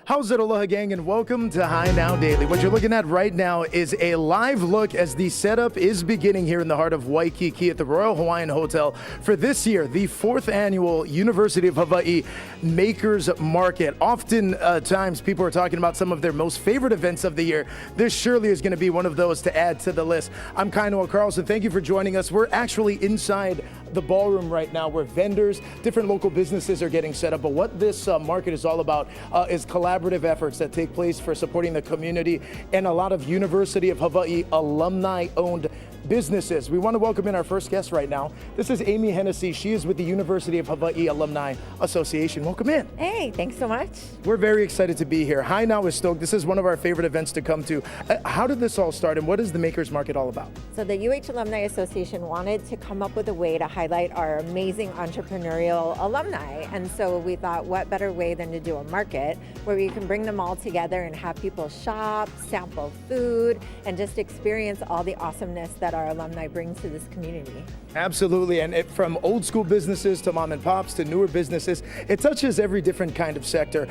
How's it, Aloha gang, and welcome to High Now Daily. What you're looking at right now is a live look as the setup is beginning here in the heart of Waikiki at the Royal Hawaiian Hotel for this year, the 4th annual University of Hawaii Makers Market. Often times people are talking about some of their most favorite events of the year. This surely is going to be one of those to add to the list. I'm Kainoa Carlson. Thank you for joining us. We're actually inside the ballroom right now where vendors, different local businesses are getting set up. But what this market is all about is collaborative efforts that take place for supporting the community and a lot of University of Hawaii alumni-owned businesses. We want to welcome in our first guest right now. This is Amy Hennessy. She is with the University of Hawaii Alumni Association. Welcome in. Hey, thanks so much. We're very excited to be here. High Now is stoked. This is one of our favorite events to come to. How did this all start and what is the Makers Market all about? So the UH Alumni Association wanted to come up with a way to highlight our amazing entrepreneurial alumni. And so we thought, what better way than to do a market where we can bring them all together and have people shop, sample food, and just experience all the awesomeness that our alumni brings to this community. Absolutely, and from old school businesses to mom and pops to newer businesses, it touches every different kind of sector,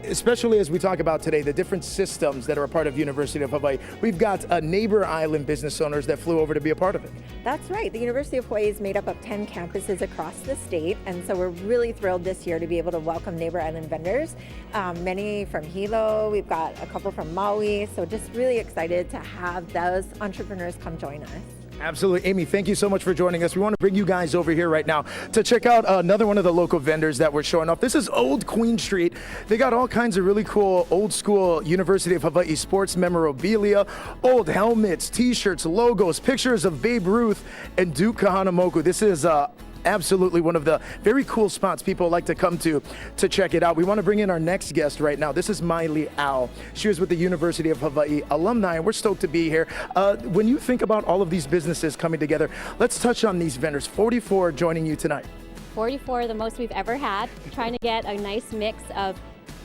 especially as we talk about today, the different systems that are a part of University of Hawaii. We've got neighbor island business owners that flew over to be a part of it. That's right. The University of Hawaii is made up of 10 campuses across the state, and so we're really thrilled this year to be able to welcome neighbor island vendors, many from Hilo, we've got a couple from Maui, so just really excited to have those entrepreneurs come join us. Absolutely. Amy, thank you so much for joining us. We want to bring you guys over here right now to check out another one of the local vendors that we're showing off. This is Old Queen Street. They got all kinds of really cool old school University of Hawaii sports memorabilia, old helmets, t-shirts, logos, pictures of Babe Ruth and Duke Kahanamoku. This is absolutely one of the very cool spots people like to come to check it out. We want to bring in our next guest right now. This is Miley Au. She was with the University of Hawaii alumni, and we're stoked to be here. When you think about all of these businesses coming together, let's touch on these vendors. 44 joining you tonight. 44, the most we've ever had. Trying to get a nice mix of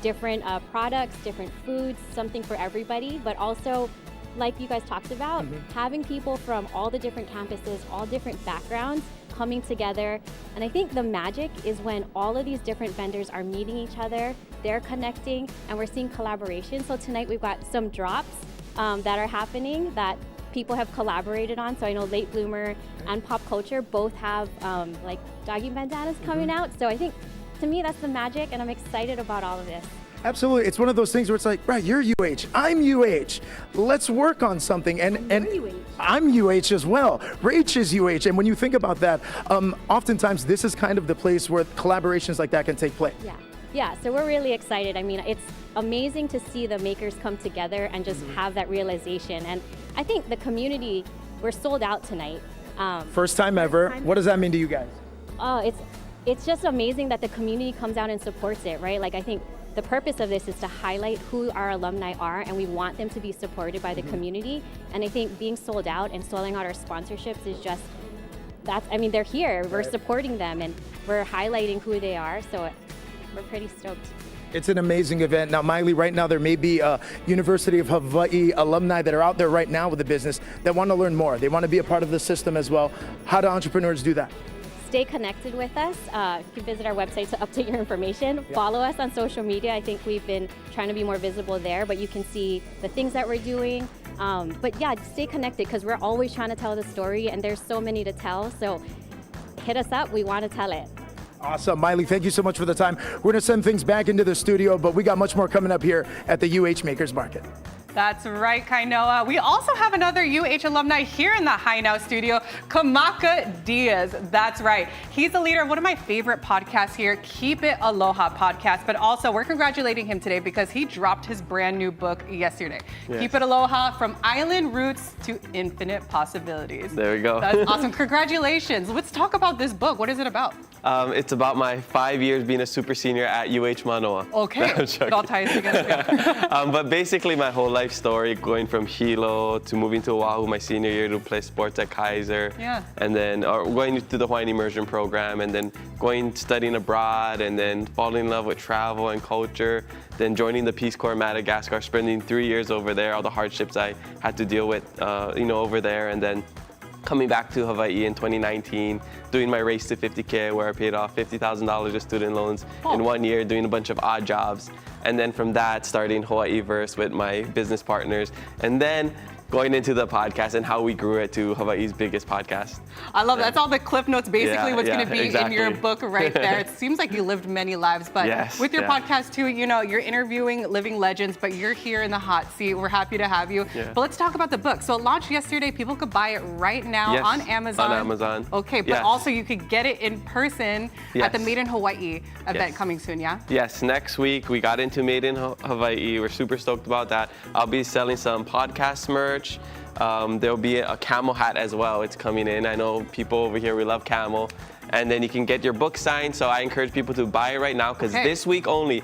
different products, different foods, something for everybody, but also, like you guys talked about, having people from all the different campuses, all different backgrounds, coming together. And I think the magic is when all of these different vendors are meeting each other, they're connecting, and we're seeing collaboration. So tonight we've got some drops that are happening that people have collaborated on. So I know Late Bloomer and Pop Culture both have like doggy bandanas coming out. So I think, to me, that's the magic, and I'm excited about all of this. Absolutely. It's one of those things where it's like, right, you're UH, I'm UH. Let's work on something. And I'm UH as well. Rach is UH. And when you think about that, oftentimes this is kind of the place where collaborations like that can take place. Yeah, so we're really excited. I mean, it's amazing to see the makers come together and just have that realization. And I think the community, we're sold out tonight. First time ever. What does that mean to you guys? It's just amazing that the community comes out and supports it, right? Like, I think the purpose of this is to highlight who our alumni are, and we want them to be supported by the community. And I think being sold out and selling out our sponsorships is just, they're here, we're supporting them, and we're highlighting who they are, so we're pretty stoked. It's an amazing event. Now, Miley, right now there may be University of Hawaii alumni that are out there right now with the business that want to learn more. They want to be a part of the system as well. How do entrepreneurs do that? Stay connected with us. You can visit our website to update your information. Follow us on social media. I think we've been trying to be more visible there, but you can see the things that we're doing. But yeah, stay connected, because we're always trying to tell the story, and there's so many to tell. So hit us up. We want to tell it. Awesome. Miley, thank you so much for the time. We're going to send things back into the studio, but we got much more coming up here at the UH Makers Market. That's right, Kainoa. We also have another UH alumni here in the High Now studio, Kamaka Diaz. That's right. He's the leader of one of my favorite podcasts here, Keep It Aloha podcast. But also, we're congratulating him today because he dropped his brand new book yesterday. Yes. Keep It Aloha, From Island Roots to Infinite Possibilities. There we go. That's awesome. Congratulations. Let's talk about this book. What is it about? It's about my 5 years being a super senior at UH Manoa. Okay. It all ties together. But basically, my whole life story, going from Hilo to moving to Oahu my senior year to play sports at Kaiser, and then going to the Hawaiian immersion program, and then studying abroad, and then falling in love with travel and culture, then joining the Peace Corps in Madagascar, spending 3 years over there, all the hardships I had to deal with, over there, and then coming back to Hawaii in 2019, doing my race to 50K where I paid off $50,000 of student loans in 1 year, doing a bunch of odd jobs. And then from that, starting Hawaiiverse with my business partners. And then going into the podcast and how we grew it to Hawaii's biggest podcast. I love that. That's all the cliff notes, basically what's going to be in your book right there. It seems like you lived many lives, but with your podcast too, you know, you're interviewing living legends, but you're here in the hot seat. We're happy to have you. But let's talk about the book. So it launched yesterday. People could buy it right now on Amazon. On Amazon. Okay, but also you could get it in person at the Made in Hawaii event coming soon, yeah? Yes, next week we got into Made in Hawaii. We're super stoked about that. I'll be selling some podcast merch. There'll be a camel hat as well. It's coming in. I know people over here, we love camel. And then you can get your book signed. So I encourage people to buy it right now because this week only,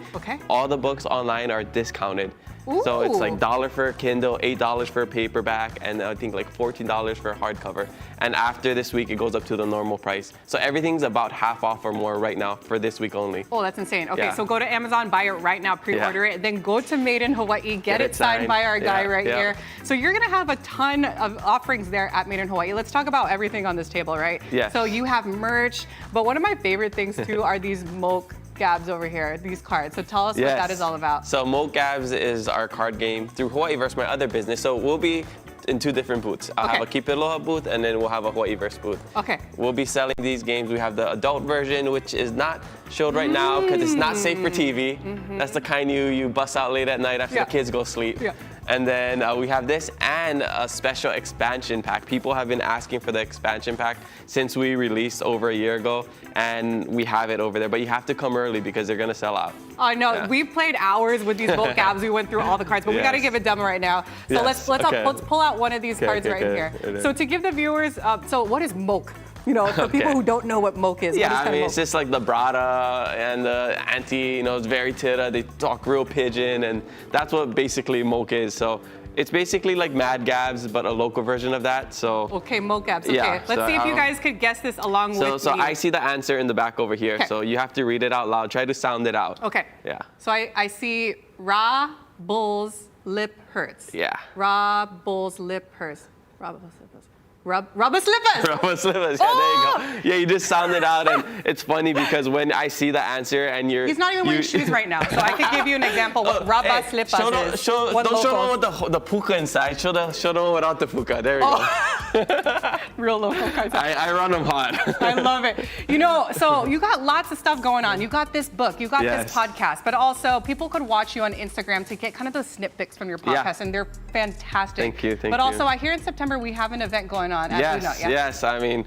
all the books online are discounted. Ooh. So it's like $1 for a Kindle, $8 for a paperback, and I think like $14 for a hardcover. And after this week, it goes up to the normal price. So everything's about half off or more right now for this week only. Oh, that's insane. Okay, so go to Amazon, buy it right now, pre-order it, then go to Made in Hawaii, get it signed by our guy right here. So you're gonna have a ton of offerings there at Made in Hawaii. Let's talk about everything on this table, right? Yes. So you have merch, but one of my favorite things too are these moke Gabs over here, these cards. So tell us what that is all about. So Moke Gabs is our card game through Hawaiiverse, my other business. So we'll be in 2 different booths. I'll have a Keep It Aloha booth, and then we'll have a Hawaiiverse booth. Okay. We'll be selling these games. We have the adult version, which is not showed right now because it's not safe for TV. That's the kind you bust out late at night after the kids go sleep. And then we have this and a special expansion pack. People have been asking for the expansion pack since we released over a year ago, and we have it over there. But you have to come early because they're gonna sell out. I know. We played hours with these Moke Gabs. We went through all the cards, but we got to give a demo right now. So let's pull out one of these cards right here. So to give the viewers, so what is Moke? You know, for people who don't know what Moke is. Yeah, I mean, it's just like the Brada and the auntie, you know, it's very tira. They talk real pidgin, and that's what basically Moke is. So it's basically like Mad Gabs, but a local version of that. So okay, Moke Gabs. Okay, let's see if you guys could guess this along with me. So I see the answer in the back over here. So you have to read it out loud. Try to sound it out. Okay. Yeah. So I see Ra Bull's lip hurts. Yeah. Ra Bull's lip hurts. Ra Bull's lip hurts. Rubber slippers! Rubber slippers, there you go. Yeah, you just sound it out, and it's funny because when I see the answer and you're... He's not even wearing shoes right now, so I could give you an example what rubber slippers is. Don't show the one with the puka inside, show the one without the puka, there we go. Real local cards. I run them hot. I love it. You know, so you got lots of stuff going on. You got this book, you got this podcast, but also people could watch you on Instagram to get kind of those snippets from your podcast, and they're fantastic. Thank you, thank you. But also, I hear in September we have an event going on. Yes, I mean,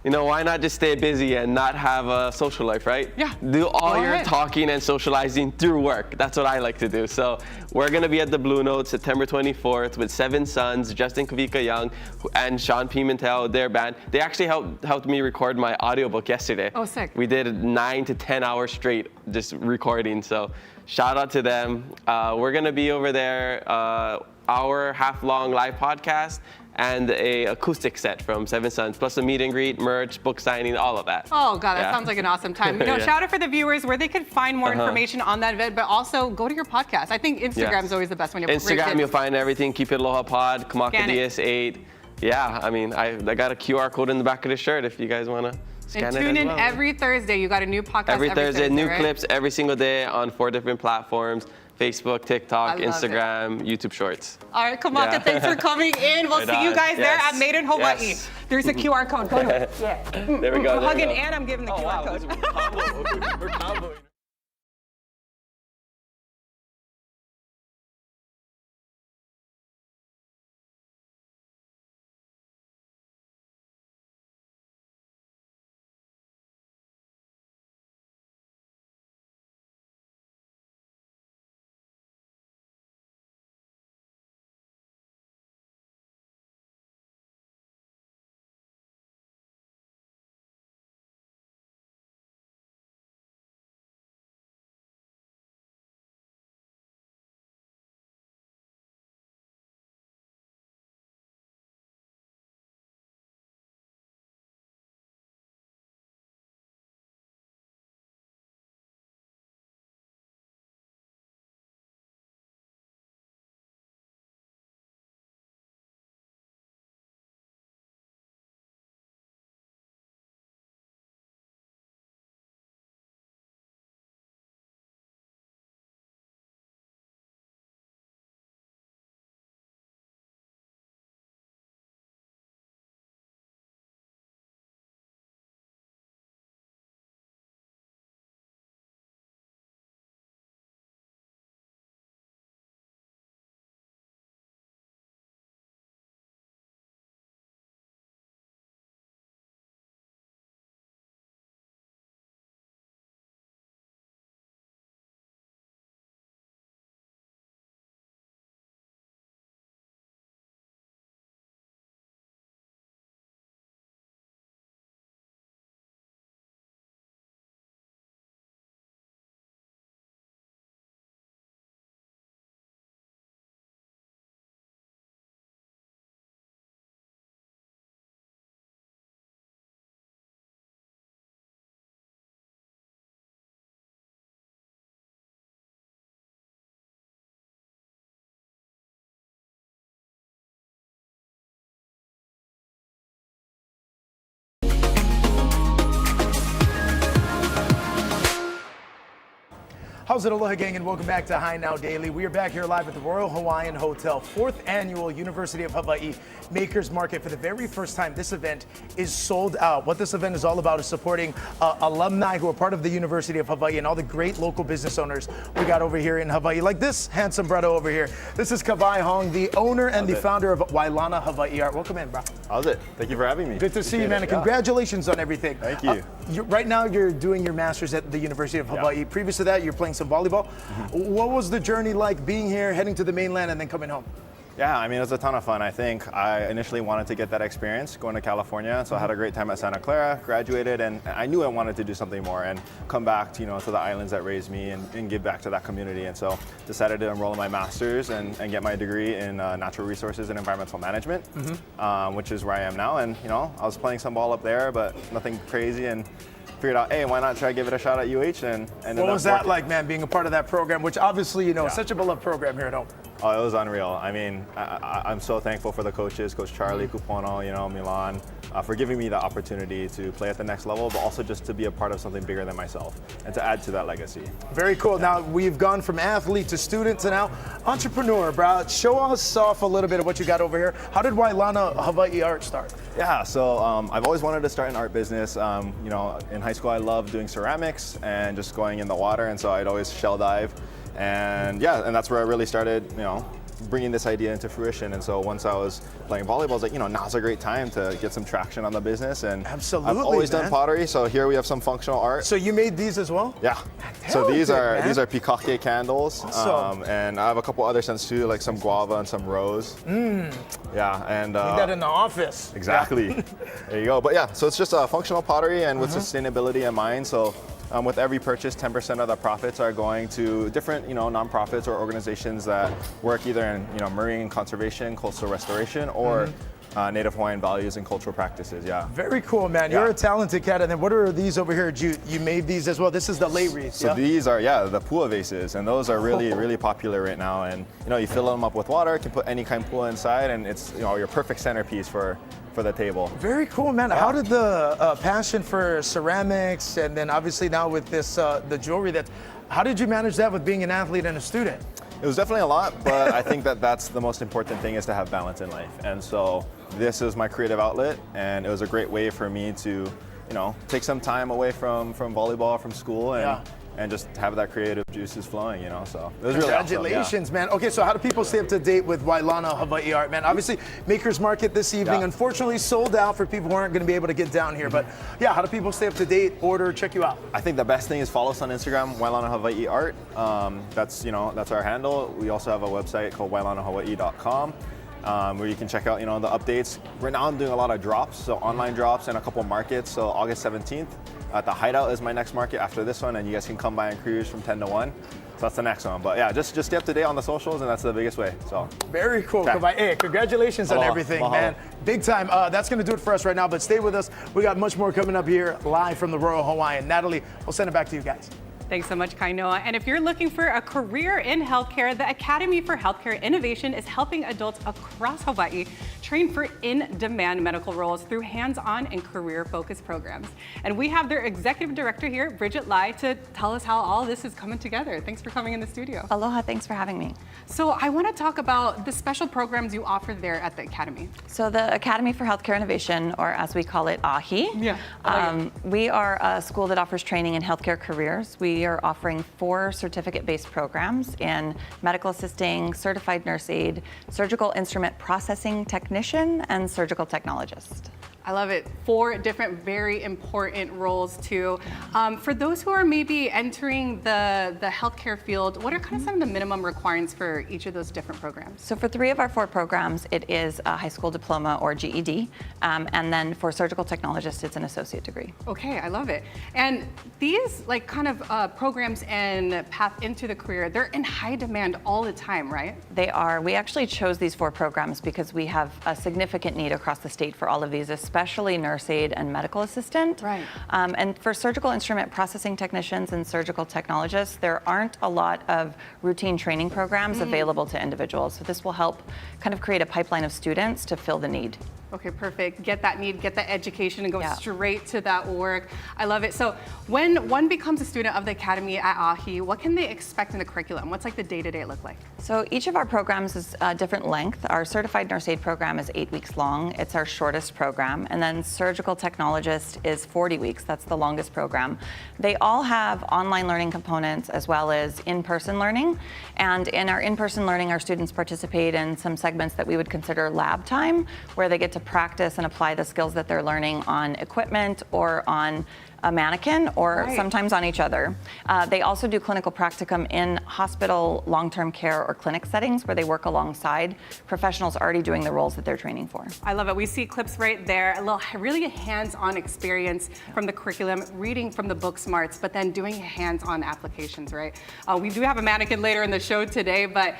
you know, why not just stay busy and not have a social life, right? Yeah. Do all your talking and socializing through work. That's what I like to do. So we're going to be at the Blue Note September 24th with 7 Sons, Justin Kavika Young, and Sean Pimentel, their band. They actually helped me record my audiobook yesterday. Oh, sick. We did 9 to 10 hours straight just recording. So shout out to them. We're going to be over there, hour, half-long live podcast, and a acoustic set from 7 Sons, plus a meet and greet, merch, book signing, all of that. Oh God, that sounds like an awesome time. You know, shout out for the viewers where they could find more information on that event, but also go to your podcast. I think Instagram is always the best one. Instagram, you'll find everything. Keep It Aloha Pod, Kamaka Diaz 8. Yeah, I mean, I got a QR code in the back of the shirt if you guys want to scan it. And tune in every Thursday. You got a new podcast every Thursday, new right? clips every single day on 4 different platforms. Facebook, TikTok, Instagram, YouTube Shorts. All right, Kamaka, thanks for coming in. We'll see you guys there at Made in Hawaii. There's a QR code. Go to it. There we go. I'm hugging and I'm giving the QR code. We're comboing. How's it, aloha gang, and welcome back to High Now Daily. We are back here live at the Royal Hawaiian Hotel, 4th annual University of Hawaii Makers Market. For the very first time, this event is sold out. What this event is all about is supporting alumni who are part of the University of Hawaii and all the great local business owners we got over here in Hawaii, like this handsome brother over here. This is Kavi Hong, the owner and the founder of Wailana Hawaii Art. Welcome in, bro. How's it? Thank you for having me. Good to see you, man, and congratulations on everything. Thank you. Right now, you're doing your master's at the University of Hawaii. Yeah. Previous to that, you're playing some volleyball. What was the journey like being here, heading to the mainland, and then coming home? Yeah, I mean, it was a ton of fun. I think I initially wanted to get that experience going to California, so I had a great time at Santa Clara, graduated, and I knew I wanted to do something more and come back to, to the islands that raised me and give back to that community. And so decided to enroll in my master's and get my degree in natural resources and environmental management, which is where I am now. And, I was playing some ball up there, but nothing crazy, and figured out, hey, why not try to give it a shot at UH? And what was that like, man, being a part of that program, which obviously, is such a beloved program here at home? Oh, it was unreal. I mean, I'm so thankful for the coaches, Coach Charlie, Kupono, Milan, for giving me the opportunity to play at the next level, but also just to be a part of something bigger than myself and to add to that legacy. Very cool. Now, we've gone from athlete to student to now entrepreneur, bro. Show us off a little bit of what you got over here. How did Wailana Hawaii Art start? Yeah, so I've always wanted to start an art business. In high school, I loved doing ceramics and just going in the water, and so I'd always shell dive. And that's where I really started, bringing this idea into fruition. And so once I was playing volleyball, I was like, now's a great time to get some traction on the business. And absolutely, I've always done pottery, so here we have some functional art. So you made these as well? Yeah. So these are pikake candles, awesome. and I have a couple other scents too, like some guava and some rose. Yeah, and need that in the office. Exactly. There you go. But yeah, so it's just a functional pottery and with sustainability in mind. So with every purchase, 10% of the profits are going to different, nonprofits or organizations that work either in, marine conservation, coastal restoration, or Native Hawaiian values and cultural practices. Yeah. Very cool, man. You're a talented cat. And then what are these over here? You made these as well. This is the lei wreaths. So these are the pua vases, and those are really popular right now. And you fill them up with water, you can put any kind of pua inside, and it's your perfect centerpiece for the table. Very cool, man. How did the passion for ceramics, and then obviously now with this the jewelry, how did you manage that with being an athlete and a student? It was definitely a lot, but I think that's the most important thing, is to have balance in life. And so this is my creative outlet, and it was a great way for me to, take some time away from volleyball, from school, and just have that creative juices flowing, so it was really awesome. Congratulations, man. Okay, so how do people stay up to date with Wailana Hawaii Art, man? Obviously, Makers Market this evening, unfortunately sold out for people who aren't going to be able to get down here, but how do people stay up to date, order, check you out? I think the best thing is follow us on Instagram, Wailana Hawaii Art. That's our handle. We also have a website called wailanahawaii.com. Where you can check out, the updates. Right now I'm doing a lot of drops, so online drops and a couple markets. So August 17th at the Hideout is my next market after this one, and you guys can come by and cruise from 10 to 1. So that's the next one. But just stay up to date on the socials, and that's the biggest way. So very cool. Hey, congratulations on everything, man. Big time. That's going to do it for us right now, but stay with us. We got much more coming up here live from the Royal Hawaiian. Natalie, we'll send it back to you guys. Thanks so much, Kainoa. And if you're looking for a career in healthcare, the Academy for Healthcare Innovation is helping adults across Hawaii train for in-demand medical roles through hands-on and career-focused programs. And we have their executive director here, Bridget Lie, to tell us how all this is coming together. Thanks for coming in the studio. Aloha, thanks for having me. So I want to talk about the special programs you offer there at the Academy. So the Academy for Healthcare Innovation, or as we call it, AHI. We are a school that offers training in healthcare careers. We are offering 4 certificate-based programs in medical assisting, certified nurse aide, surgical instrument processing technician, and surgical technologist. I love it. 4 different, very important roles too. For those who are maybe entering the healthcare field, what are kind of some of the minimum requirements for each of those different programs? So for 3 of our 4 programs, it is a high school diploma or GED. And then for surgical technologist, it's an associate degree. Okay, I love it. And these programs and path into the career, they're in high demand all the time, right? They are. We actually chose these 4 programs because we have a significant need across the state for all of these, especially nurse aide and medical assistant. Right. And for surgical instrument processing technicians and surgical technologists, there aren't a lot of routine training programs available to individuals. So this will help kind of create a pipeline of students to fill the need. Okay, perfect. Get that need, get that education, and go Yeah. straight to that work. I love it. So when one becomes a student of the Academy at AHI, what can they expect in the curriculum? What's like the day-to-day look like? So each of our programs is a different length. Our certified nurse aid program is 8 weeks long. It's our shortest program. And then surgical technologist is 40 weeks. That's the longest program. They all have online learning components as well as in-person learning. And in our in-person learning, our students participate in some segments that we would consider lab time, where they get to practice and apply the skills that they're learning on equipment or on a mannequin, or sometimes on each other. They also do clinical practicum in hospital, long-term care, or clinic settings where they work alongside professionals already doing the roles that they're training for. I love it. We see clips right there, a little really hands-on experience from the curriculum, reading from the book smarts, but then doing hands-on applications, right? We do have a mannequin later in the show today, but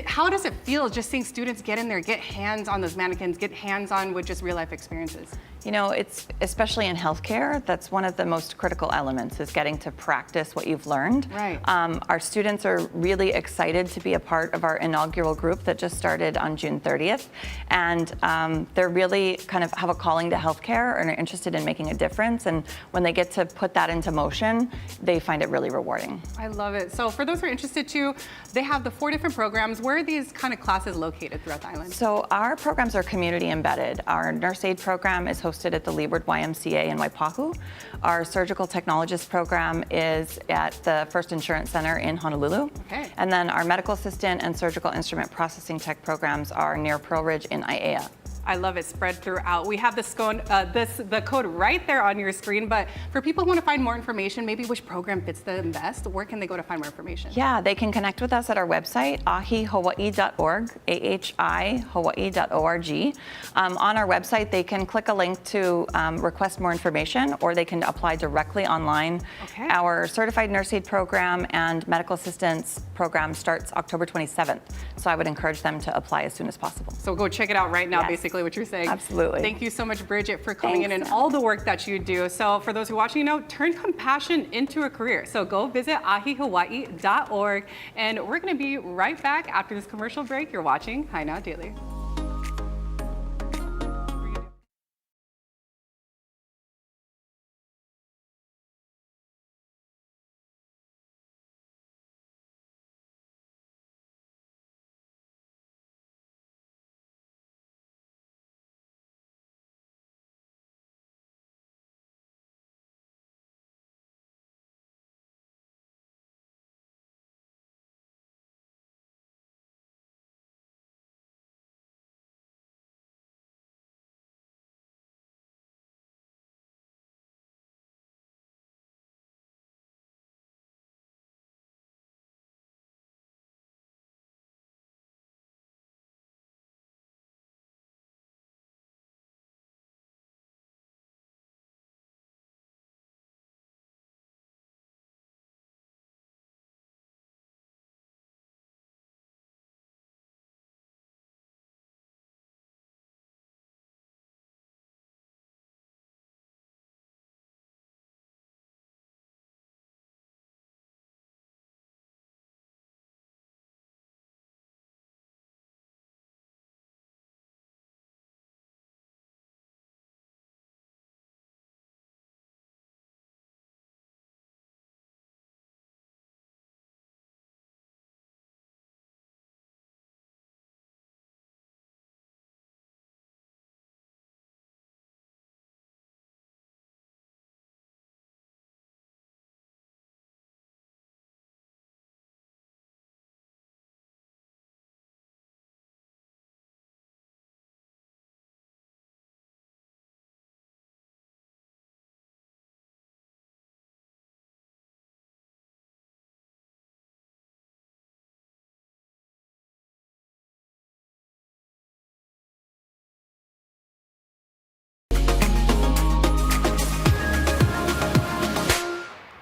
how does it feel just seeing students get in there, get hands on those mannequins, get hands-on with just real-life experiences? You know, it's especially in healthcare, that's one of the most critical elements, is getting to practice what you've learned. Right. Our students are really excited to be a part of our inaugural group that just started on June 30th. And they're really kind of have a calling to healthcare and are interested in making a difference. And when they get to put that into motion, they find it really rewarding. I love it. So for those who are interested too, they have the 4 different programs. Where are these kind of classes located throughout the island? So our programs are community embedded. Our nurse aid program is hosted at the Leeward YMCA in Waipahu. Our surgical technologist program is at the First Insurance Center in Honolulu. Okay. And then our medical assistant and surgical instrument processing tech programs are near Pearl Ridge in Aiea. I love it spread throughout. We have the code right there on your screen, but for people who want to find more information, maybe which program fits them best, where can they go to find more information? Yeah, they can connect with us at our website, ahihawaii.org, ahihawaii.org. On our website, they can click a link to request more information, or they can apply directly online. Okay. Our certified nurse aid program and medical assistance program starts October 27th, so I would encourage them to apply as soon as possible. So go check it out right now, Yes. basically what you're saying. Absolutely. Thank you so much, Bridget, for coming in Thanks. and all the work that you do. So for those who are watching, turn compassion into a career. So go visit ahihawaii.org, and we're going to be right back after this commercial break. You're watching Hi Now Daily.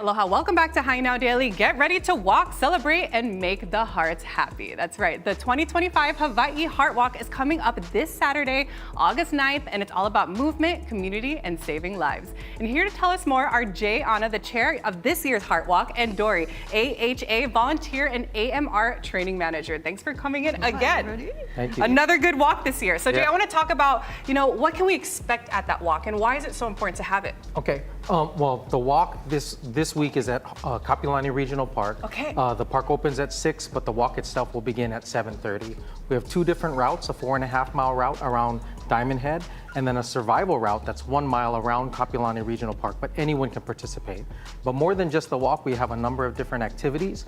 Aloha, welcome back to Hi Now Daily. Get ready to walk, celebrate, and make the hearts happy. That's right. The 2025 Hawaii Heart Walk is coming up this Saturday, August 9th, and it's all about movement, community, and saving lives. And here to tell us more are Jay Anna, the chair of this year's Heart Walk, and Dory, AHA volunteer and AMR training manager. Thanks for coming in again. Thank you. Another good walk this year. So Jay, I want to talk about, what can we expect at that walk, and why is it so important to have it? Okay. Well, the walk this week is at Kapilani Regional Park. Okay. The park opens at 6, but the walk itself will begin at 7:30. We have 2 different routes, a 4.5-mile route around Diamond Head, and then a survival route that's 1 mile around Kapilani Regional Park, but anyone can participate. But more than just the walk, we have a number of different activities.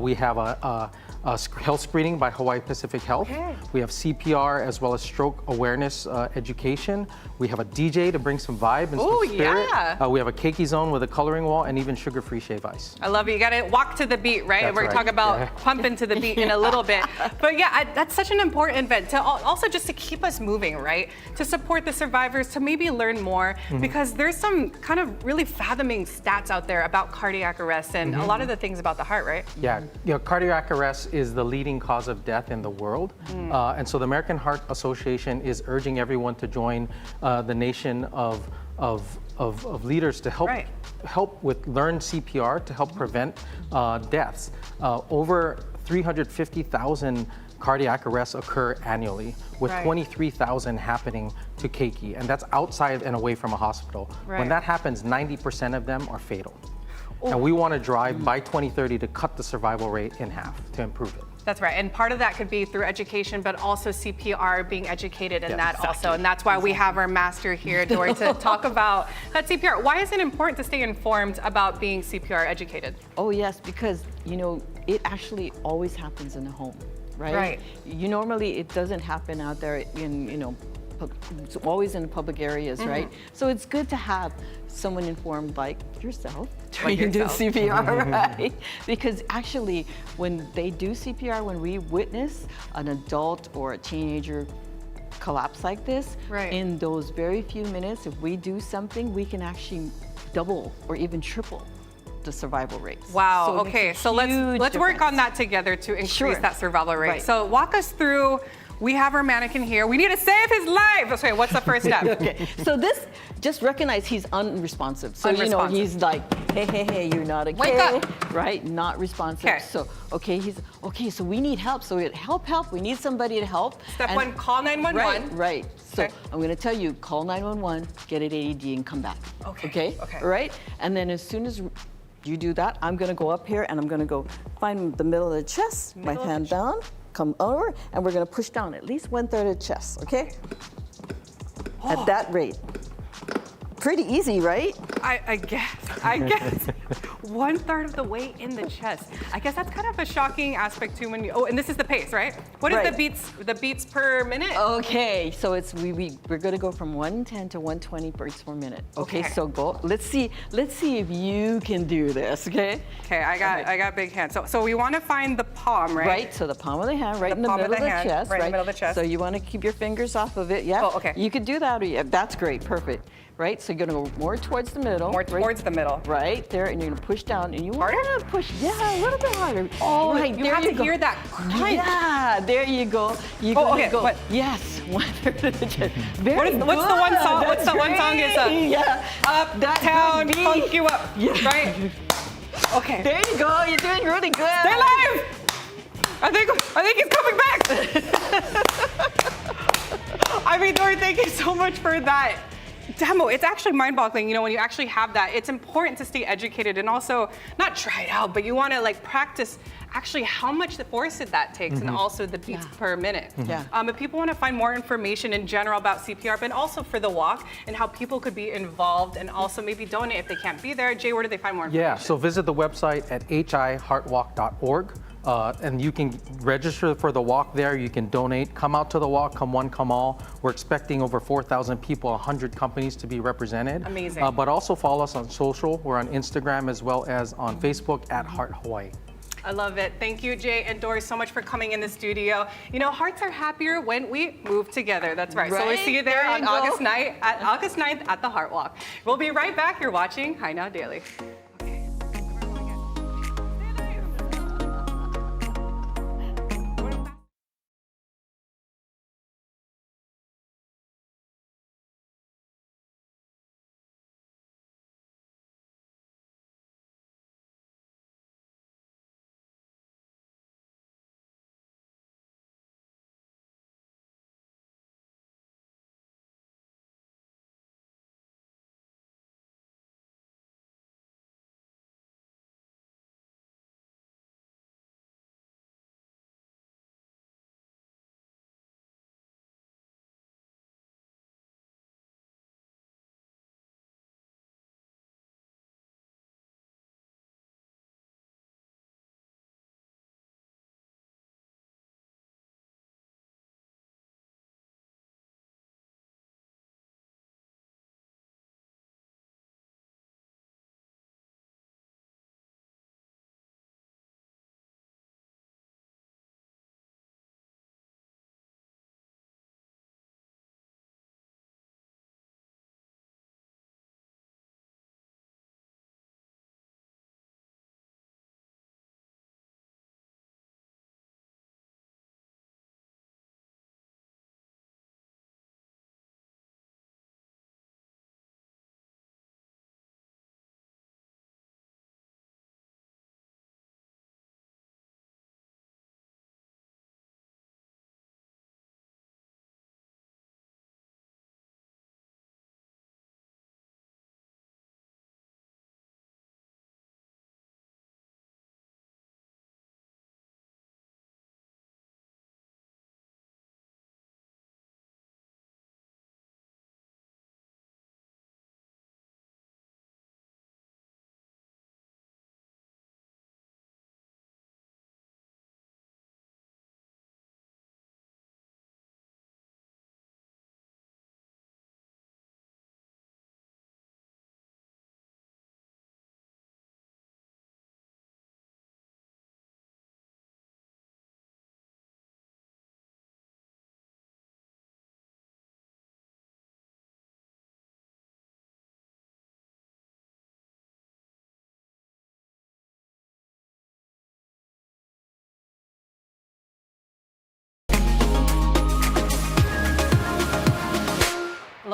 We have a health screening by Hawaii Pacific Health. Okay. We have CPR as well as stroke awareness education. We have a DJ to bring some vibe and some spirit. Yeah. We have a keiki zone with a coloring wall and even sugar-free shave ice. I love it. You got to walk to the beat, right? That's We're going to right. talk about pumping to the beat in a little bit. But yeah, that's such an important event to also just to keep us moving, right? To support the survivors, to maybe learn more, because there's some kind of really fathoming stats out there about cardiac arrest and a lot of the things about the heart, right? Yeah, cardiac arrest is the leading cause of death in the world. And so the American Heart Association is urging everyone to join the nation of leaders to help with learn CPR to help prevent deaths. Over 350,000 cardiac arrests occur annually, with 23,000 happening to keiki, and that's outside and away from a hospital. When that happens, 90% of them are fatal. And we want to drive by 2030 to cut the survival rate in half to improve it. That's right, and part of that could be through education, but also CPR, being educated in that also, and that's why we have our master here, Dory, to talk about that CPR. Why is it important to stay informed about being CPR educated? Oh yes, because it actually always happens in the home, right? Right. Normally it doesn't happen out there in it's always in the public areas, right? So it's good to have someone informed like yourself trying to do CPR, right? Because actually, when they do CPR, when we witness an adult or a teenager collapse like this, in those very few minutes, if we do something, we can actually double or even triple the survival rates. Wow. So okay, so let's work on that together to increase that survival rate. So walk us through. We have our mannequin here. We need to save his life. Okay, what's the first step? Okay, so this, just recognize he's unresponsive. So he's like, hey, you're not okay. Wake up. Right, not responsive. So so we need help. So help, we need somebody to help. Step 1, call 911. Right. So I'm gonna tell you, call 911, get an AED and come back. Okay. Right? And then as soon as you do that, I'm gonna go up here and I'm gonna go find the middle of the chest, my hand down, come over, and we're gonna push down at least 1/3 of the chest, okay? At that rate. Pretty easy, right? I guess. 1/3 of the way in the chest. I guess that's kind of a shocking aspect too when you, and this is the pace, right? What is the beats per minute? Okay, so it's we're gonna go from 110 to 120 beats per minute. Okay, so go, let's see if you can do this, okay? Okay, I got big hands. So we want to find the palm, right? Right, so the palm of the hand, right in the middle of the chest. Right in the middle of the chest. So you want to keep your fingers off of it, yeah? Oh, okay. You could do that, or that's great, perfect. Right, so you're gonna go more towards the middle. More towards the middle. Right there, and you're gonna push down, and you harder? want to push, a little bit harder. Oh, right, you have to hear that crunch. Yeah, there you go. You okay, go. what? Yes, 1/3 of the chest. What's the one song? What's the one song? Is up, down, funk you up, right? Okay. There you go. You're doing really good. Stay alive. I think he's coming back. I mean, Dory, thank you so much for that demo. It's actually mind-boggling, when you actually have that. It's important to stay educated and also not try it out, but you want to practice actually how much force that takes and also the beats per minute. If people want to find more information in general about CPR, but also for the walk and how people could be involved and also maybe donate if they can't be there, Jay, where do they find more information? Yeah, so visit the website at hiheartwalk.org. And you can register for the walk there. You can donate. Come out to the walk. Come one, come all. We're expecting over 4,000 people, 100 companies to be represented. Amazing. But also follow us on social. We're on Instagram as well as on Facebook at Heart Hawaii. I love it. Thank you, Jay and Dory, so much for coming in the studio. Hearts are happier when we move together. That's right. So we'll see you there on August 9th at the Heart Walk. We'll be right back. You're watching Hi Now Daily. Okay.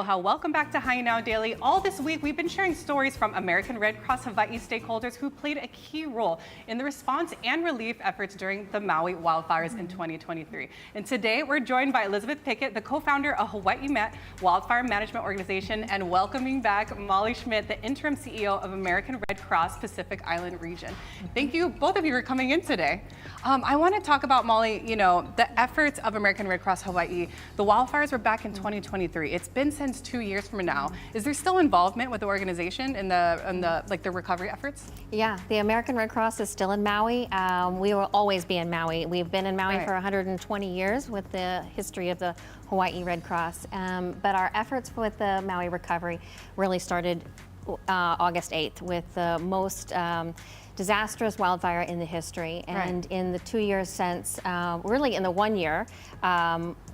Aloha. Welcome back to Hi Now Daily. All this week, we've been sharing stories from American Red Cross Hawaii stakeholders who played a key role in the response and relief efforts during the Maui wildfires in 2023. And today, we're joined by Elizabeth Pickett, the co-founder of Hawaii Wildfire Management Organization, and welcoming back Molly Schmidt, the interim CEO of American Red Cross Pacific Island Region. Thank you, both of you, for coming in today. I want to talk about, Molly, the efforts of American Red Cross Hawaii. The wildfires were back in 2023. It's been since 2 years from now. Is there still involvement with the organization in the recovery efforts? Yeah, the American Red Cross is still in Maui. We will always be in Maui. We've been in Maui for 120 years with the history of the Hawaii Red Cross. But our efforts with the Maui recovery really started August 8th with the most disastrous wildfire in the history. And in the 2 years since, really in the 1 year,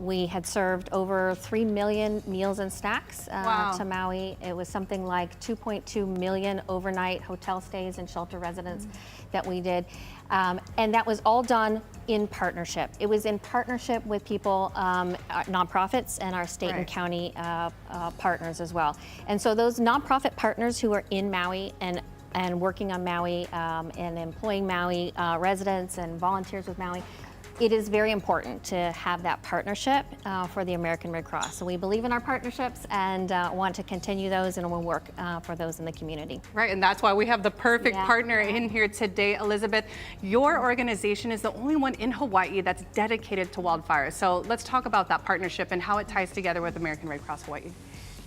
we had served over 3 million meals and snacks to Maui. It was something like 2.2 million overnight hotel stays and shelter residents that we did. And that was all done in partnership. It was in partnership with people, nonprofits, and our state and county partners as well. And so those nonprofit partners who are in Maui and working on Maui and employing Maui residents and volunteers with Maui, it is very important to have that partnership for the American Red Cross. So we believe in our partnerships and want to continue those, and we'll work for those in the community. Right, and that's why we have the perfect partner in here today. Elizabeth, your organization is the only one in Hawaii that's dedicated to wildfires. So let's talk about that partnership and how it ties together with American Red Cross Hawaii.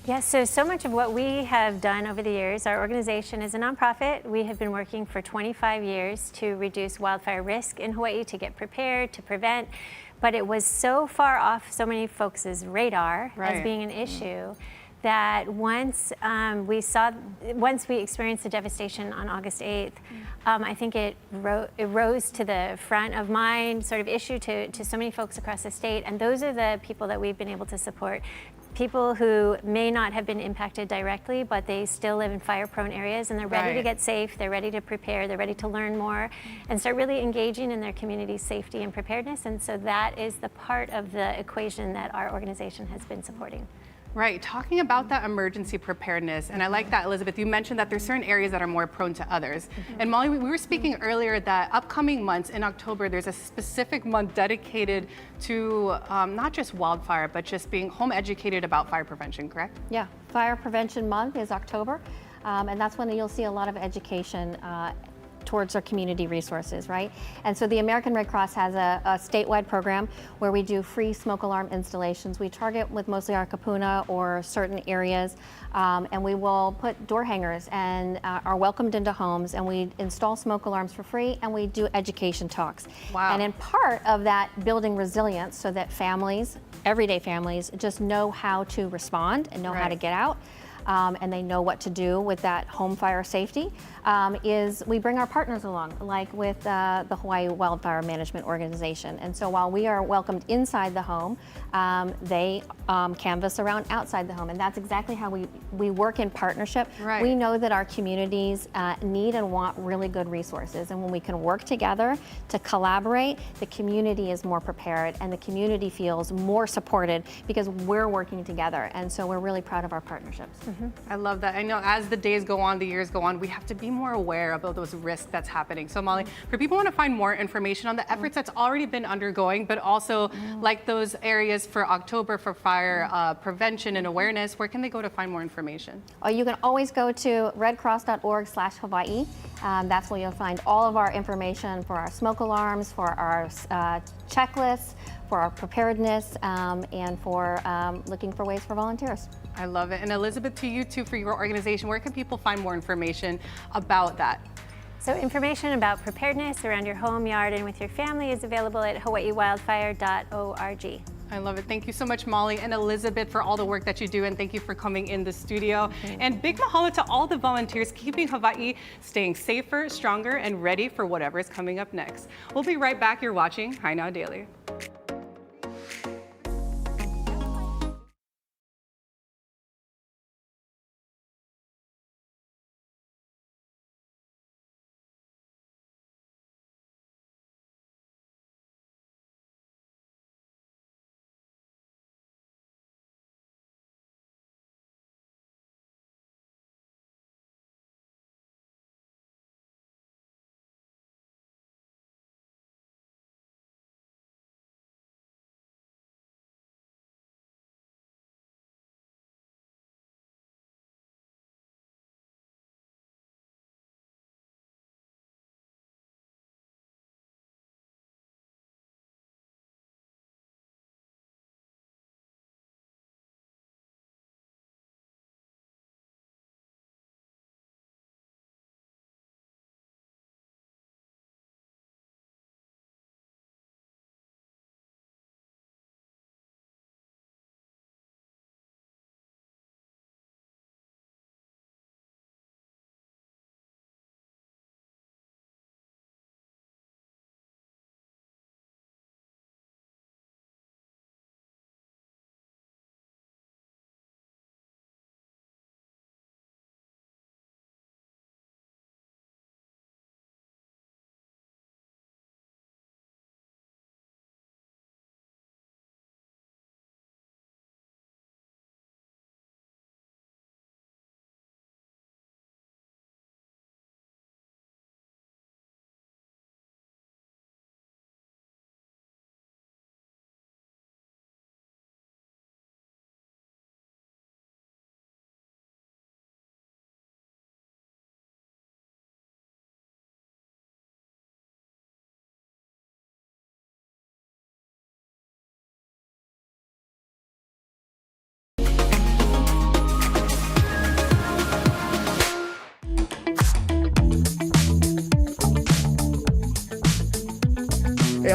Yes, so much of what we have done over the years, our organization is a nonprofit. We have been working for 25 years to reduce wildfire risk in Hawaii, to get prepared, to prevent. But it was so far off so many folks' radar as being an issue that once we experienced the devastation on August 8th, I think it rose to the front of mind sort of issue to so many folks across the state. And those are the people that we've been able to support. People who may not have been impacted directly, but they still live in fire-prone areas, and they're ready to get safe, they're ready to prepare, they're ready to learn more, and start really engaging in their community's safety and preparedness. And so that is the part of the equation that our organization has been supporting. Right, talking about that emergency preparedness, and I like that, Elizabeth, you mentioned that there's certain areas that are more prone to others. And Molly, we were speaking earlier that upcoming months in October, there's a specific month dedicated to not just wildfire, but just being home educated about fire prevention, correct? Yeah, Fire Prevention Month is October, and that's when you'll see a lot of education towards our community resources, right? And so the American Red Cross has a statewide program where we do free smoke alarm installations. We target with mostly our kapuna or certain areas, and we will put door hangers and are welcomed into homes, and we install smoke alarms for free, and we do education talks. And in part of that, building resilience so that families, everyday families, just know how to respond and know how to get out. And they know what to do with that home fire safety, is we bring our partners along, like with the Hawaii Wildfire Management Organization. And so while we are welcomed inside the home, they canvass around outside the home. And that's exactly how we work in partnership. We know that our communities need and want really good resources. And when we can work together to collaborate, the community is more prepared and the community feels more supported because we're working together. And so we're really proud of our partnerships. I love that. I know as the days go on, the years go on, we have to be more aware about those risks that's happening. So Molly, for people who want to find more information on the efforts that's already been undergoing, but also like those areas for October for fire prevention and awareness, where can they go to find more information? You can always go to redcross.org/Hawaii. That's where you'll find all of our information for our smoke alarms, for our checklists, for our preparedness, and for looking for ways for volunteers. I love it. And Elizabeth, to you too, for your organization, where can people find more information about that? So information about preparedness around your home, yard, and with your family is available at hawaiiwildfire.org. I love it. Thank you so much, Molly and Elizabeth, for all the work that you do, and thank you for coming in the studio. And big mahalo to all the volunteers keeping Hawaii staying safer, stronger, and ready for whatever is coming up next. We'll be right back. You're watching Hi Now Daily.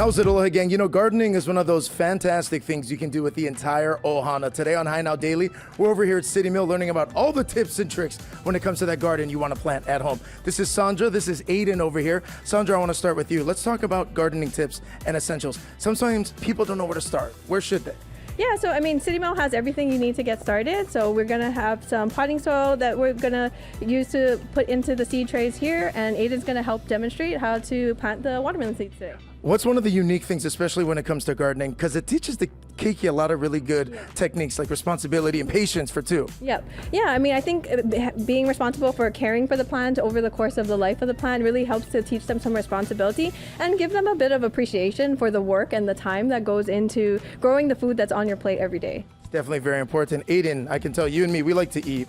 How's it, Aloha gang? You know, gardening is one of those fantastic things you can do with the entire ohana. Today on High Now Daily, we're over here at City Mill learning about all the tips and tricks when it comes to that garden you want to plant at home. This is Sandra. This is Aiden over here. Sandra, I want to start with you. Let's talk about gardening tips and essentials. Sometimes people don't know where to start. Where should they? Yeah, so I mean, City Mill has everything you need to get started. So we're gonna have some potting soil that we're gonna use to put into the seed trays here, and Aiden's gonna help demonstrate how to plant the watermelon seeds today. What's one of the unique things, especially when it comes to gardening, because it teaches the keiki a lot of really good techniques like responsibility and patience for two. Yep. Yeah, I mean, I think being responsible for caring for the plant over the course of the life of the plant really helps to teach them some responsibility and give them a bit of appreciation for the work and the time that goes into growing the food that's on your plate every day. It's definitely very important. Aiden, I can tell you and me, we like to eat.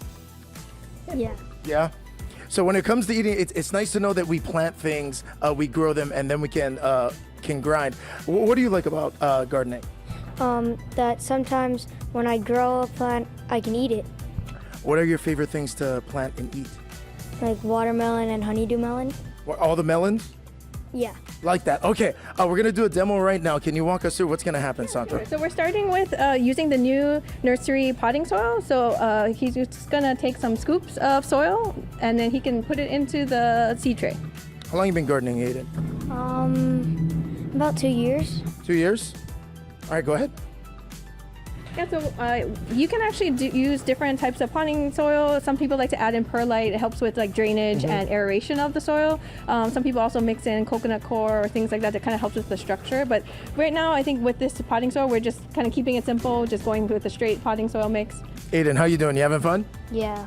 Yeah. Yeah? So when it comes to eating, it's nice to know that we plant things, we grow them, and then we can grind. What do you like about gardening? That sometimes when I grow a plant, I can eat it. What are your favorite things to plant and eat? Like watermelon and honeydew melon. All the melons? Yeah. Like that. Okay, we're gonna do a demo right now. Can you walk us through what's gonna happen, Sandra? So we're starting with using the new nursery potting soil. So he's just gonna take some scoops of soil and then he can put it into the seed tray. How long you been gardening, Aiden? About 2 years. 2 years? All right, go ahead. Yeah, so you can actually use different types of potting soil. Some people like to add in perlite. It helps with like drainage and aeration of the soil. Some people also mix in coconut coir or things like that kind of helps with the structure. But right now, I think with this potting soil, we're just kind of keeping it simple, just going with a straight potting soil mix. Aiden, how you doing? You having fun? Yeah.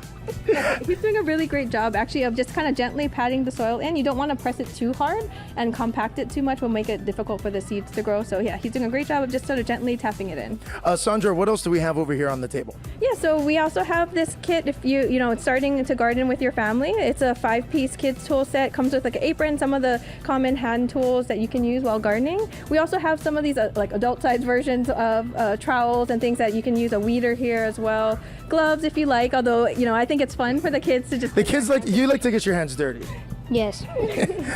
He's doing a really great job actually of just kind of gently patting the soil in. You don't want to press it too hard and compact it too much will make it difficult for the seeds to grow. So yeah, he's doing a great job of just sort of gently tapping it in. Sandra, what else do we have over here on the table? Yeah, so we also have this kit if you know, it's starting to garden with your family. It's a 5-piece kids tool set. Comes with like an apron, some of the common hand tools that you can use while gardening. We also have some of these like adult-sized versions of trowels and things that you can use. A weeder here as well. Gloves if you like, although, you know, I think it's fun for the kids to just... The kids you like to get your hands dirty. Yes.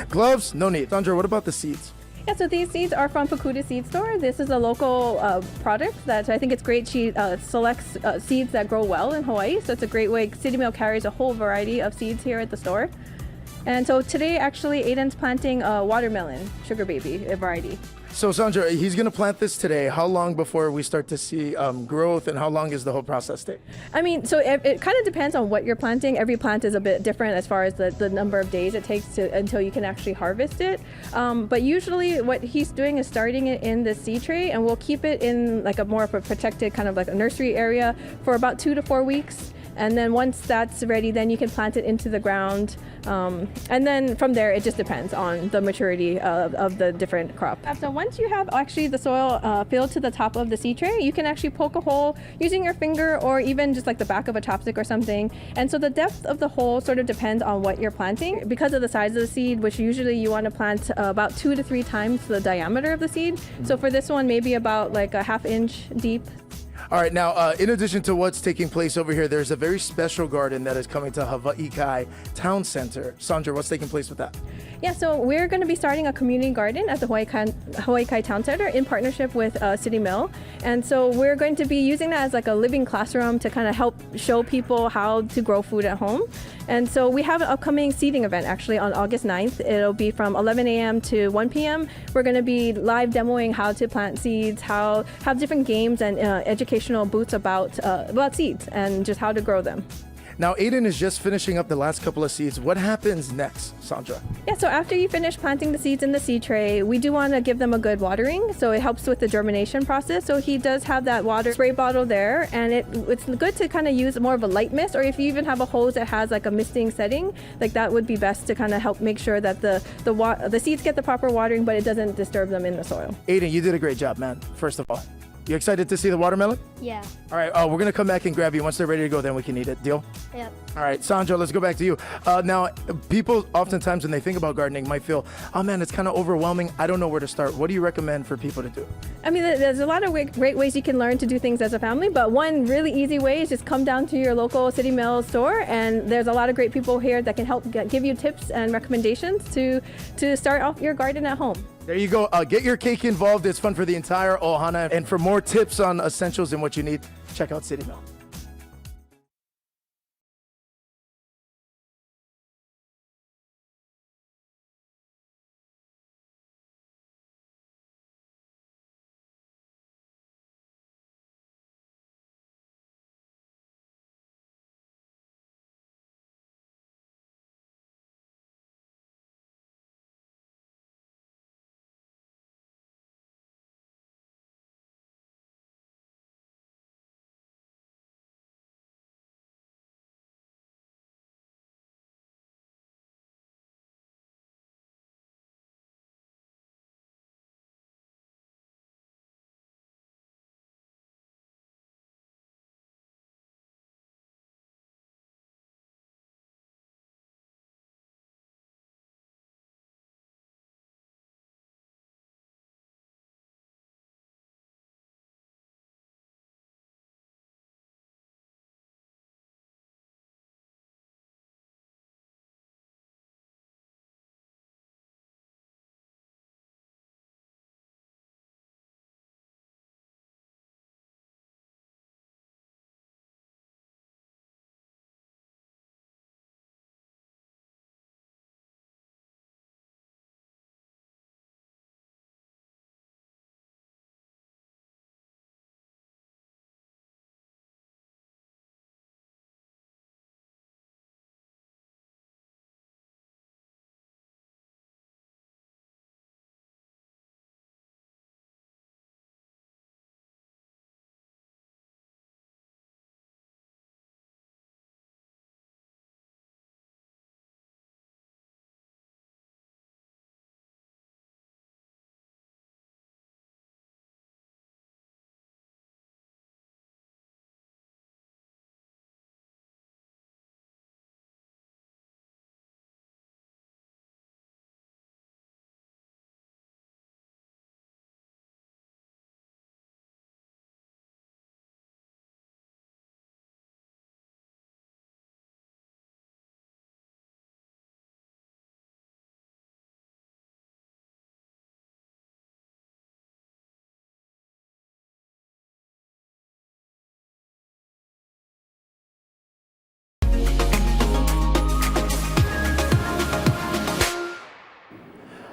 Gloves? No need. Sandra, what about the seeds? Yeah, so these seeds are from Fukuda Seed Store. This is a local product that I think it's great. She selects seeds that grow well in Hawaii, so it's a great way. City Mill carries a whole variety of seeds here at the store. And so today, actually, Aiden's planting a watermelon sugar baby variety. So Sandra, he's going to plant this today. How long before we start to see growth, and how long is the whole process take? I mean, so it kind of depends on what you're planting. Every plant is a bit different as far as the number of days it takes until you can actually harvest it. But usually what he's doing is starting it in the seed tray, and we'll keep it in like a more of a protected kind of like a nursery area for about 2 to 4 weeks. And then once that's ready, then you can plant it into the ground. And then from there, it just depends on the maturity of the different crop. So once you have actually the soil filled to the top of the seed tray, you can actually poke a hole using your finger or even just like the back of a chopstick or something. And so the depth of the hole sort of depends on what you're planting. Because of the size of the seed, which usually you want to plant about 2 to 3 times the diameter of the seed. So for this one, maybe about like a 1/2 inch deep. All right, now, in addition to what's taking place over here, there's a very special garden that is coming to Hawaii Kai Town Center. Sandra, what's taking place with that? Yeah, so we're going to be starting a community garden at the Hawaii Kai Town Center in partnership with City Mill. And so we're going to be using that as like a living classroom to kind of help show people how to grow food at home. And so we have an upcoming seeding event actually on August 9th. It'll be from 11 a.m. to 1 p.m. We're going to be live demoing how to plant seeds, have different games and educational booths about seeds and just how to grow them. Now, Aiden is just finishing up the last couple of seeds. What happens next, Sandra? Yeah, so after you finish planting the seeds in the seed tray, we do want to give them a good watering, so it helps with the germination process. So he does have that water spray bottle there, and it's good to kind of use more of a light mist, or if you even have a hose that has like a misting setting, like that would be best to kind of help make sure that the seeds get the proper watering, but it doesn't disturb them in the soil. Aiden, you did a great job, man, first of all. You excited to see the watermelon? Yeah. All right, we're going to come back and grab you. Once they're ready to go, then we can eat it. Deal? Yep. All right, Sandra, let's go back to you. Now, people oftentimes when they think about gardening might feel, oh man, it's kind of overwhelming. I don't know where to start. What do you recommend for people to do? I mean, there's a lot of great ways you can learn to do things as a family, but one really easy way is just come down to your local City Mill store, and there's a lot of great people here that can help give you tips and recommendations to start off your garden at home. There you go. Get your cake involved. It's fun for the entire ohana. And for more tips on essentials and what you need, check out City Mill.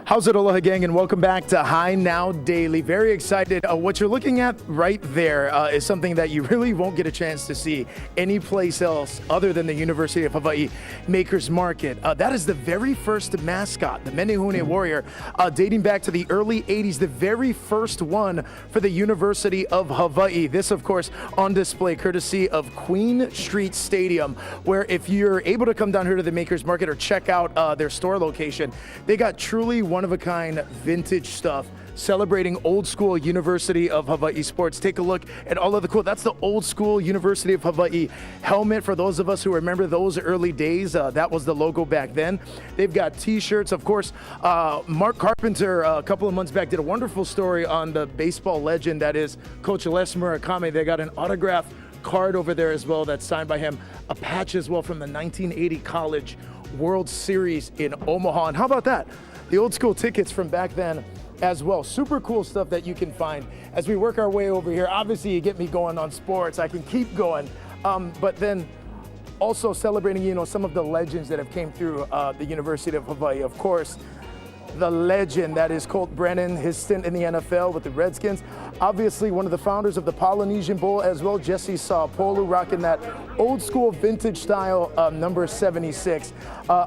How's it, Aloha gang, and welcome back to High Now Daily. Very excited. What you're looking at right there is something that you really won't get a chance to see anyplace else other than the University of Hawaii Makers Market. That is the very first mascot, the Menehune Warrior, dating back to the early 80s, the very first one for the University of Hawaii. This, of course, on display courtesy of Queen Street Stadium, where if you're able to come down here to the Makers Market or check out their store location, they got truly one-of-a-kind vintage stuff celebrating old school University of Hawaii sports. Take a look at all of the cool. That's the old school University of Hawaii helmet for those of us who remember those early days. That was the logo back then. They've got t-shirts. Of course, Mark Carpenter a couple of months back did a wonderful story on the baseball legend that is Coach Les Murakami. They got an autograph card over there as well that's signed by him. A patch as well from the 1980 College World Series in Omaha. And how about that? The old school tickets from back then as well. Super cool stuff that you can find as we work our way over here. Obviously, you get me going on sports. I can keep going. But then also celebrating, you know, some of the legends that have came through the University of Hawaii. Of course, the legend that is Colt Brennan, his stint in the NFL with the Redskins. Obviously, one of the founders of the Polynesian Bowl as well, Jesse Saopolu, rocking that old school vintage style number 76.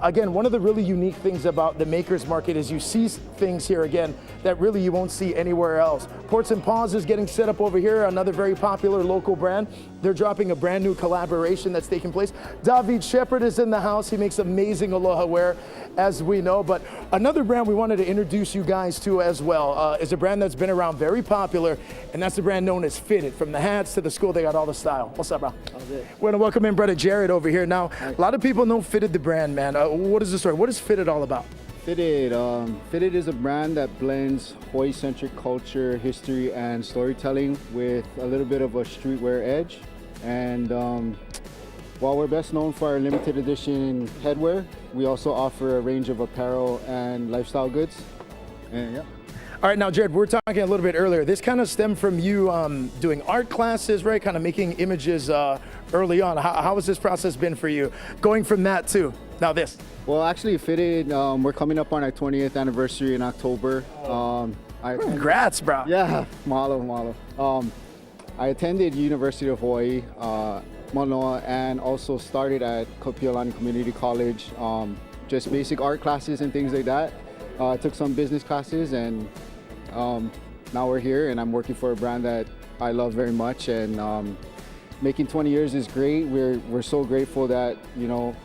Again, one of the really unique things about the Makers Market is you see things here again that really you won't see anywhere else. Ports and Paws is getting set up over here, another very popular local brand. They're dropping a brand new collaboration that's taking place. David Shepard is in the house. He makes amazing aloha wear, as we know. But another brand we wanted to introduce you guys to as well is a brand that's been around, very popular, and that's the brand known as Fitted. From the hats to the school, they got all the style. What's up, bro? We're gonna welcome in brother Jared over here. Now, a lot of people know Fitted the brand, man. What is the story? What is Fitted all about? Fitted. Fitted is a brand that blends Hawaii-centric culture, history, and storytelling with a little bit of a streetwear edge. And while we're best known for our limited edition headwear, we also offer a range of apparel and lifestyle goods. And yeah. All right, now, Jared, we were talking a little bit earlier. This kind of stemmed from you doing art classes, right? Kind of making images early on. How has this process been for you, going from that to now this? Well, actually, Fitted, we're coming up on our 20th anniversary in October. Congrats, bro. Yeah, mahalo. I attended University of Hawaii, Manoa, and also started at Kapiolani Community College, just basic art classes and things like that. I took some business classes, and now we're here, and I'm working for a brand that I love very much, and making 20 years is great. We're so grateful that, you know,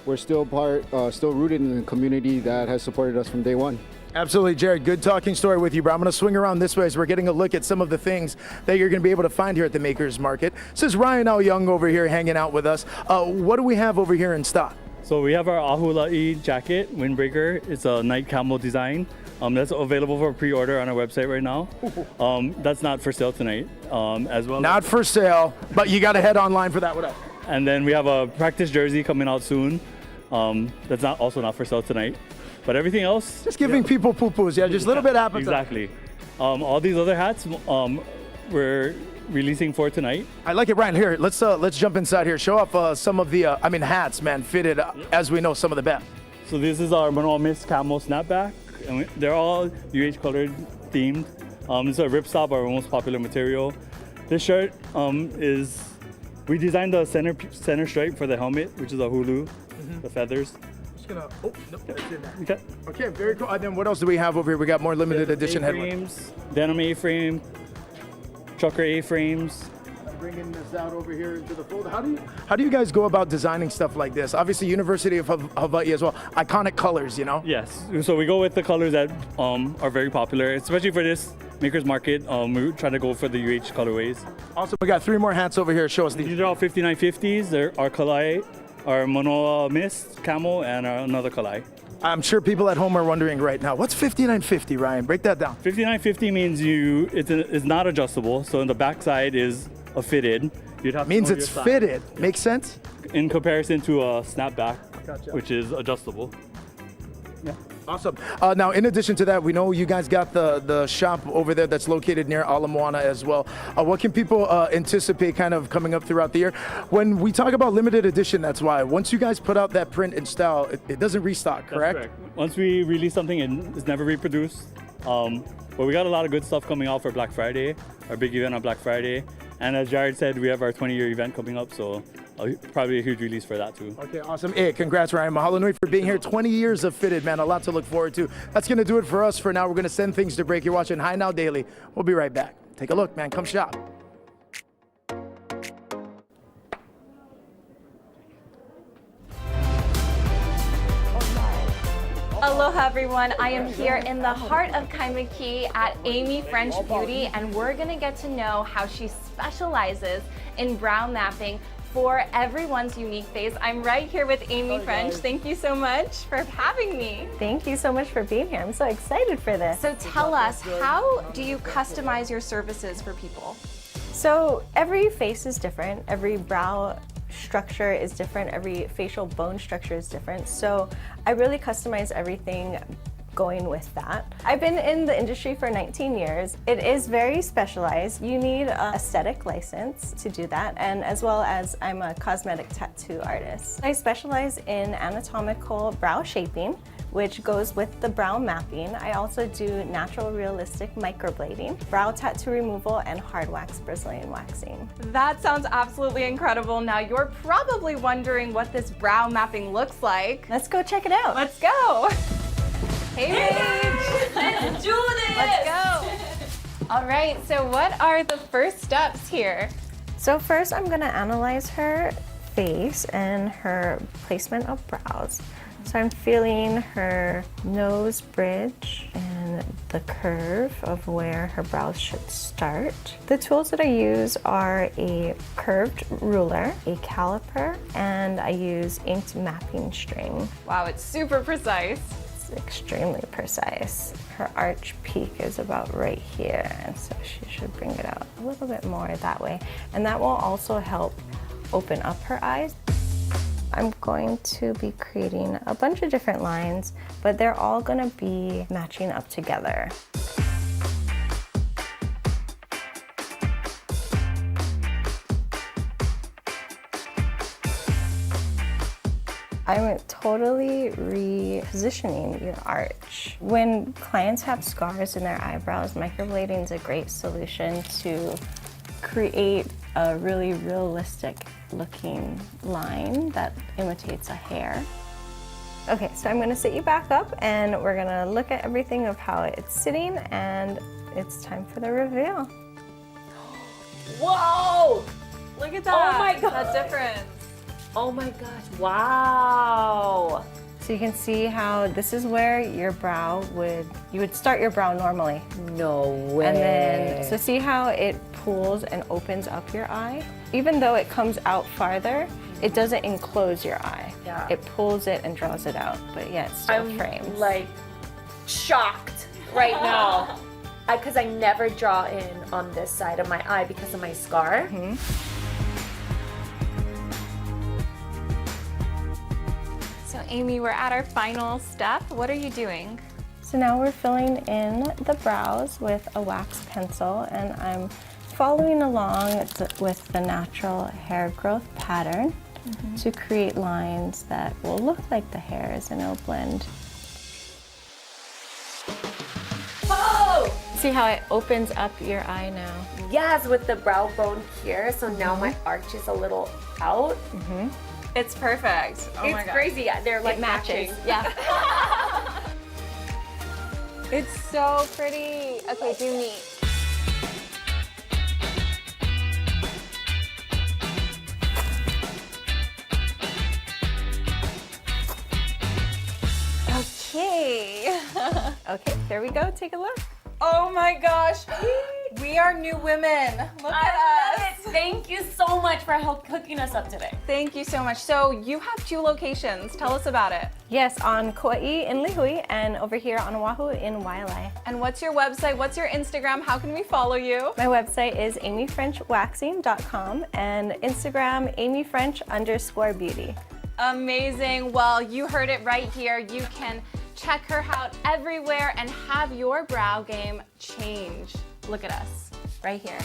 we're still rooted in the community that has supported us from day one. Absolutely, Jared. Good talking story with you, bro. I'm going to swing around this way as we're getting a look at some of the things that you're going to be able to find here at the Makers Market. This is Ryan L. Young over here hanging out with us. What do we have over here in stock? So we have our Ahula'i jacket, windbreaker. It's a night camo design. That's available for pre-order on our website right now. That's not for sale tonight, as well. Not for sale, but you got to head online for that. What else? And then we have a practice jersey coming out soon. That's also not for sale tonight. But everything else, just giving people poo-poos, just a little bit appetite. Exactly. All these other hats, we're releasing for tonight. I like it, Ryan. Here, let's jump inside here. Show off some of the, hats, man. Fitted, as we know, some of the best. So this is our Manoa Mist Camo Snapback, and they're all UH colored themed. It's a ripstop, our most popular material. This shirt we designed the center stripe for the helmet, which is a hulu, the feathers. Okay, very cool. And then what else do we have over here? We got more limited edition headlamps. Denim A-frame, trucker A-frames. I'm bringing this out over here into the fold. How do you guys go about designing stuff like this? Obviously, University of Hawaii as well. Iconic colors, you know? Yes. So we go with the colors that are very popular, especially for this Makers Market. We try to go for the UH colorways. Also, we got 3 more hats over here. Show us these. These are all 5950s. They're our kalai, our Manoa Mist Camo, and another kalai. I'm sure people at home are wondering right now, what's 5950, Ryan? Break that down. 5950 means it's not adjustable. So in the back side is a fitted. Means it's fitted. Makes sense? In comparison to a snapback, which is adjustable. Yeah. Awesome. Now, in addition to that, we know you guys got the shop over there that's located near Ala Moana as well. What can people anticipate kind of coming up throughout the year? When we talk about limited edition, that's why. Once you guys put out that print and style, it doesn't restock, correct? That's correct. Once we release something, it's never reproduced. But we got a lot of good stuff coming out for Black Friday, our big event on Black Friday. And as Jared said, we have our 20-year event coming up, so probably a huge release for that too. Okay, awesome. Hey, congrats, Ryan. Mahalo nui for being here. 20 years of Fitted, man. A lot to look forward to. That's going to do it for us for now. We're going to send things to break. You're watching High Now Daily. We'll be right back. Take a look, man. Come shop. Aloha everyone, I am here in the heart of Kaimaki at Amy French Beauty, and we're gonna get to know how she specializes in brow mapping for everyone's unique face. I'm right here with Amy French. Thank you so much for having me. Thank you so much for being here. I'm so excited for this. So tell us, how do you customize your services for people? So every face is different, every brow structure is different, every facial bone structure is different. So I really customize everything going with that. I've been in the industry for 19 years. It is very specialized. You need an aesthetic license to do that, and as well as I'm a cosmetic tattoo artist. I specialize in anatomical brow shaping, which goes with the brow mapping. I also do natural realistic microblading, brow tattoo removal, and hard wax Brazilian waxing. That sounds absolutely incredible. Now you're probably wondering what this brow mapping looks like. Let's go check it out. Let's go. Hey, Paige. Let's do this. Let's go. All right, so what are the first steps here? So first I'm gonna analyze her face and her placement of brows. So I'm feeling her nose bridge and the curve of where her brows should start. The tools that I use are a curved ruler, a caliper, and I use inked mapping string. Wow, it's super precise. It's extremely precise. Her arch peak is about right here, and so she should bring it out a little bit more that way. And that will also help open up her eyes. I'm going to be creating a bunch of different lines, but they're all gonna be matching up together. I'm totally repositioning your arch. When clients have scars in their eyebrows, microblading is a great solution to create a really realistic looking line that imitates a hair. Okay, so I'm gonna sit you back up and we're gonna look at everything of how it's sitting, and it's time for the reveal. Whoa! Look at that. Oh my God. That difference. Oh my gosh, wow. So you can see how this is where your brow you would start your brow normally. No way. And then, so see how it pulls and opens up your eye? Even though it comes out farther, it doesn't enclose your eye. Yeah. It pulls it and draws it out, but yet it still frames. I'm like shocked right now. Because I never draw in on this side of my eye because of my scar. So Amy, we're at our final step. What are you doing? So now we're filling in the brows with a wax pencil, and I'm following along with the natural hair growth pattern to create lines that will look like the hairs, and it'll blend. Oh! See how it opens up your eye now? Yes, with the brow bone here. So now my arch is a little out. It's perfect. Oh my It's God. crazy. They're like It matches. matching. Yeah. It's so pretty. Okay, do me. Okay. Okay, there we go. Take a look. Oh my gosh. We are new women. Look at us. Thank you so much for hooking us up today. Thank you so much. So you have 2 locations. Tell us about it. Yes, on Kauai in Lihue and over here on Oahu in Waialae. And what's your website? What's your Instagram? How can we follow you? My website is amyfrenchwaxing.com and Instagram amyfrench_beauty. Amazing. Well, you heard it right here. You can check her out everywhere and have your brow game change. Look at us right here.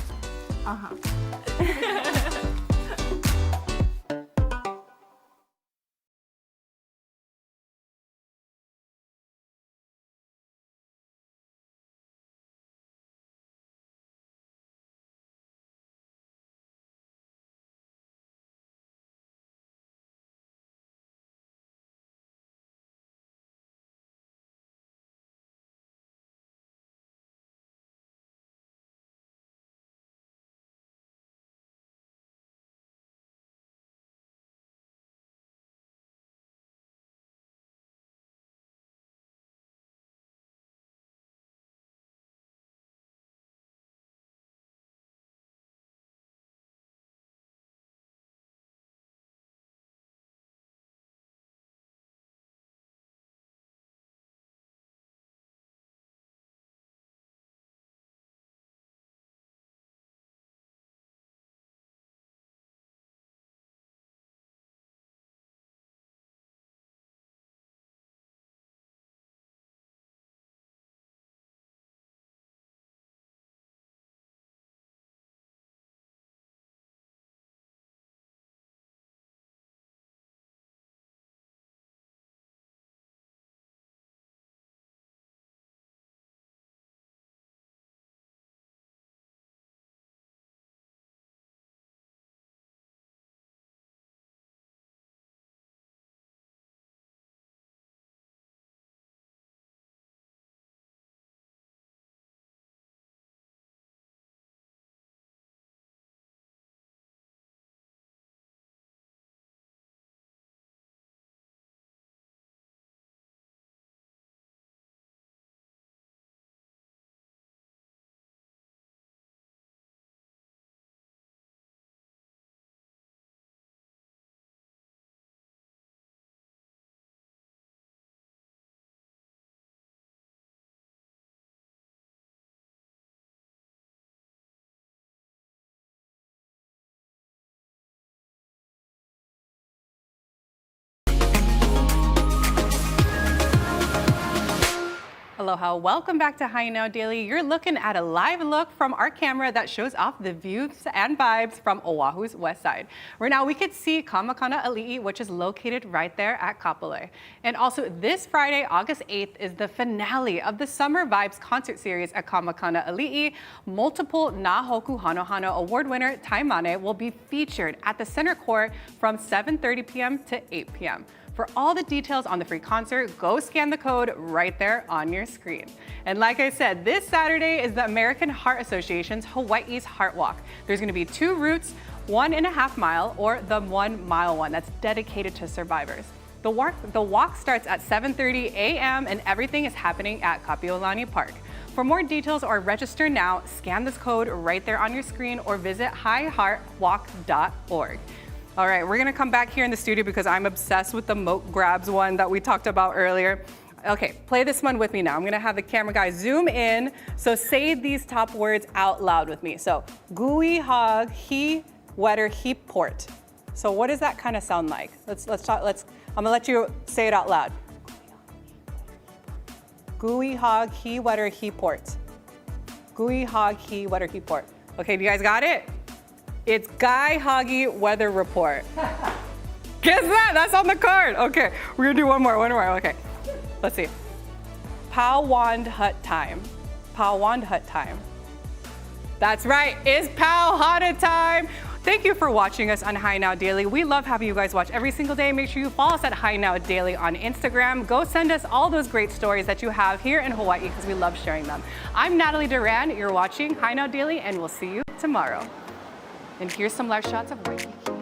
Aloha. Welcome back to Hi Now Daily. You're looking at a live look from our camera that shows off the views and vibes from Oahu's west side. Right now we could see Kamaka Diaz, which is located right there at Kapolei. And also this Friday, August 8th, is the finale of the Summer Vibes concert series at Kamaka Diaz. Multiple Nahoku Hanohano award winner Taimane will be featured at the center court from 7:30 p.m. to 8 p.m. For all the details on the free concert, go scan the code right there on your screen. And like I said, this Saturday is the American Heart Association's Hawaii's Heart Walk. There's gonna be 2 routes, 1.5 mile or the 1 mile one that's dedicated to survivors. The walk starts at 7:30 a.m. and everything is happening at Kapiolani Park. For more details or register now, scan this code right there on your screen or visit highheartwalk.org. All right, we're gonna come back here in the studio because I'm obsessed with the moat grabs one that we talked about earlier. Okay, play this one with me now. I'm gonna have the camera guy zoom in. So say these top words out loud with me. So, gooey hog, he, wetter, he port. So what does that kind of sound like? I'm gonna let you say it out loud. Gooey hog, he, wetter, he port. Gooey hog, he, wetter, he port. Okay, you guys got it? It's Guy Hoggy Weather Report. Guess that, that's on the card. Okay, we're gonna do one more, okay. Let's see. Powwand Hut Time. Powwand Hut Time. That's right, it's Pow Hutta Time. Thank you for watching us on Hi Now Daily. We love having you guys watch every single day. Make sure you follow us at Hi Now Daily on Instagram. Go send us all those great stories that you have here in Hawaii because we love sharing them. I'm Natalie Duran, you're watching Hi Now Daily, and we'll see you tomorrow. And here's some live shots of Waikiki.